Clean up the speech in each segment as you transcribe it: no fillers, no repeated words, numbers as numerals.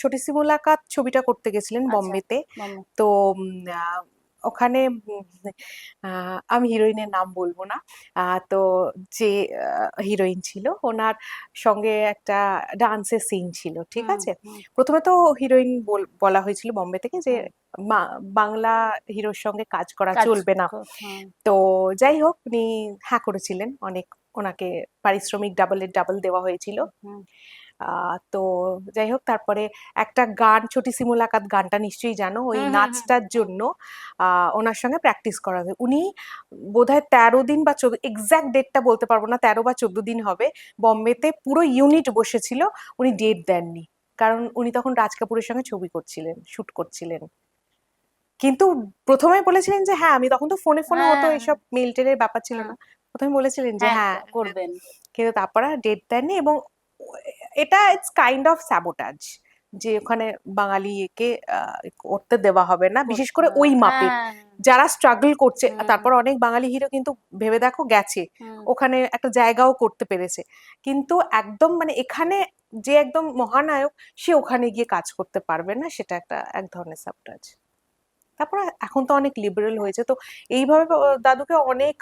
ছোটি C মুলাকাত ছবিটা করতে গেছিলেন আচ্ছা বম্বেতে। মামা। তো ওখানে আমি হিরোইনের নাম বলবো না। তো যে হিরোইন ছিল ওনার সঙ্গে একটা ডান্সের সিন ছিল, ঠিক হুম আছে। হুম প্রথমে তো হিরোইন বলা হয়েছিল বম্বে থেকে যে হুম। বাংলা হিরোর সঙ্গে কাজ করা কাজ চলবে না। হুম তো যাই হোক উনি হ্যাঁ করেছিলেন, অনেক ওনাকে পারিশ্রমিক ডাবলের ডাবল দেওয়া হয়েছিল। হুম তো যাই হোক তারপরে একটা গান ছোটি সি মুলাকাত গানটা নিশ্চয়ই জানো, ওই হুম হুম হুম নাচটার জন্য ওনার সঙ্গে প্র্যাকটিস করা হয়। উনি বোধহয় 13 দিন বা 14, এক্সাক্ট ডেটটা বলতে পারবো না, 13 বা 14 দিন হবে বম্বেতে পুরো ইউনিট বসেছিল। উনি ডেট দেননি, কারণ উনি তখন রাজ কাপুরের সঙ্গে ছবি করছিলেন, শুট করছিলেন। কিন্তু প্রথমে বলেছিলেন যে হ্যাঁ, আমি তখন তো ফোনে ফোনে হতো, হ্যাঁ এসব মেল টেলের ব্যাপার ছিল হ্যাঁ না। প্রথমে বলেছিলেন যে হ্যাঁ হ্যাঁ, করবেন। কিন্তু তারপরে ডেট দেননি। এবং এটা ইটস কাইন্ড অফ স্যাবোটাজ, যে ওখানে বাঙালিকে করতে দেওয়া হবে না, বিশেষ করতে করে হবে ওই না। মাপের হ্যাঁ যারা স্ট্রাগল করছে। হুম তারপর অনেক বাঙালি হিরো কিন্তু ভেবে দেখো গেছে, হুম। ওখানে একটা জায়গাও করতে পেরেছে। কিন্তু একদম মানে এখানে যে একদম মহানায়ক, সে ওখানে গিয়ে কাজ করতে পারবে না, সেটা একটা এক ধরনের স্যাবোটাজ। তারপরে এখন তো অনেক লিবারেল হয়েছে, তো এইভাবে দাদুকে অনেক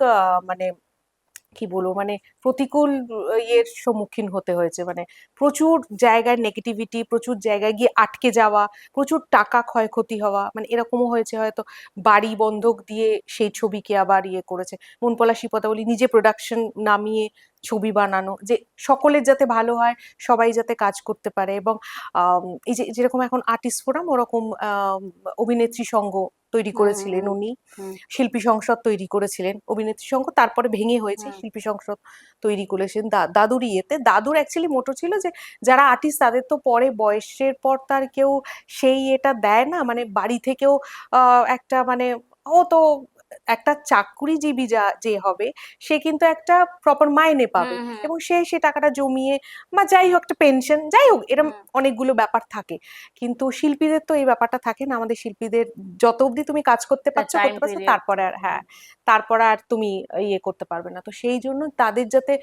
মানে কি বলবো, মানে প্রতিকূল ইয়ের সম্মুখীন হতে হয়েছে। মানে প্রচুর জায়গায় নেগেটিভিটি, প্রচুর জায়গায় গিয়ে আটকে যাওয়া, প্রচুর টাকা ক্ষয়ক্ষতি হওয়া, মানে এরকমও হয়েছে হয়তো বাড়ি বন্ধক দিয়ে সেই ছবিকে আবার ইয়ে করেছে। মন পলাশী পদাবলী নিজে প্রোডাকশন নামিয়ে ছবি বানানো, যে সকলের যাতে ভালো হয়, সবাই যাতে কাজ করতে পারে। এবং এই যে যেরকম এখন আর্টিস্ট ফোরাম, ওরকম অভিনেত্রী সংঘ তৈরি হুম করেছিলেন হুম উনি, হুম শিল্পী সংসদ তৈরি করেছিলেন, অভিনেত্রী সংঘ তারপরে ভেঙে হয়েছে, হুম শিল্পী সংসদ তৈরি করেছেন দাদুর ইয়েতে। দাদুর অ্যাকচুয়ালি মোটো ছিল যে যারা আর্টিস্ট তাদের তো পরে বয়সের পর তার কেউ সেই এটা দেয় না, মানে বাড়ি থেকেও একটা মানে ও তো একটা চাকরিজীবী যে হবে, সে কিন্তু একটা প্রপার মাইনে পাবে, হুম হুম এবং সে টাকাটা জমিয়ে বা যাই হোক একটা পেনশন, যাই হোক এরকম হুম অনেকগুলো ব্যাপার থাকে। কিন্তু শিল্পীদের তো এই ব্যাপারটা থাকে না। আমাদের শিল্পীদের যত অবধি তুমি কাজ করতে পারছো টাইম করতে পারছো, পিরিয়ড তারপরে আর থাকে। হ্যাঁ, তারপরে আর তুমি ইয়ে করতে পারবে না। তো সেই জন্য তাদের যাতে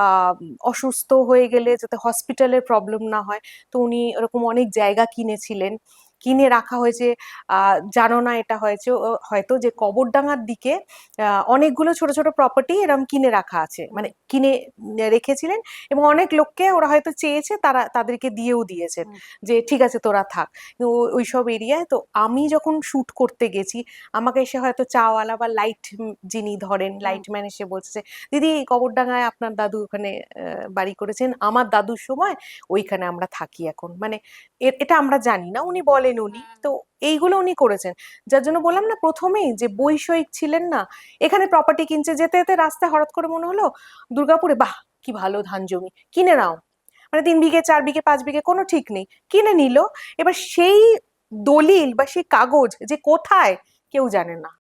আহ অসুস্থ হয়ে গেলে যাতে হসপিটালের প্রবলেম না হয়, তো উনি এরকম অনেক জায়গা কিনেছিলেন, কিনে রাখা হয়েছে। জানো না এটা হয়েছে হয়তো, যে কবরডাঙ্গার দিকে অনেকগুলো ছোট ছোট প্রপার্টি এরকম কিনে রাখা আছে, হুম মানে কিনে রেখেছিলেন। এবং অনেক লোককে ওরা হয়তো চেয়েছে, তারা তাদেরকে দিয়েও দিয়েছেন, হুম যে ঠিক আছে তোরা থাক। ওইসব এরিয়ায় তো আমি যখন শুট করতে গেছি, আমাকে এসে হয়তো চাওয়ালা বা লাইট যিনি ধরেন, হুম লাইটম্যান এসে বলছে, দিদি কবরডাঙ্গায় আপনার দাদু ওখানে বাড়ি করেছেন, আমার দাদুর সময় ওইখানে আমরা থাকি এখন। মানে এটা আমরা জানি না, উনি বলেন উনি হুম। তো এইগুলো উনি করেছেন। যার জন্য বললাম না প্রথমেই যে বৈষয়িক ছিলেন না, এখানে প্রপার্টি কিনছে, যেতে যেতে রাস্তায় হঠাৎ করে মনে হলো দুর্গাপুরে বাহ কি ভালো ধান জমি, কিনে নাও। মানে 3 বিঘে 4 বিঘে 5 বিঘে কোনো ঠিক নেই, কিনে নিল। এবার সেই দলিল বা সেই কাগজ যে কোথায়, কেউ জানে না।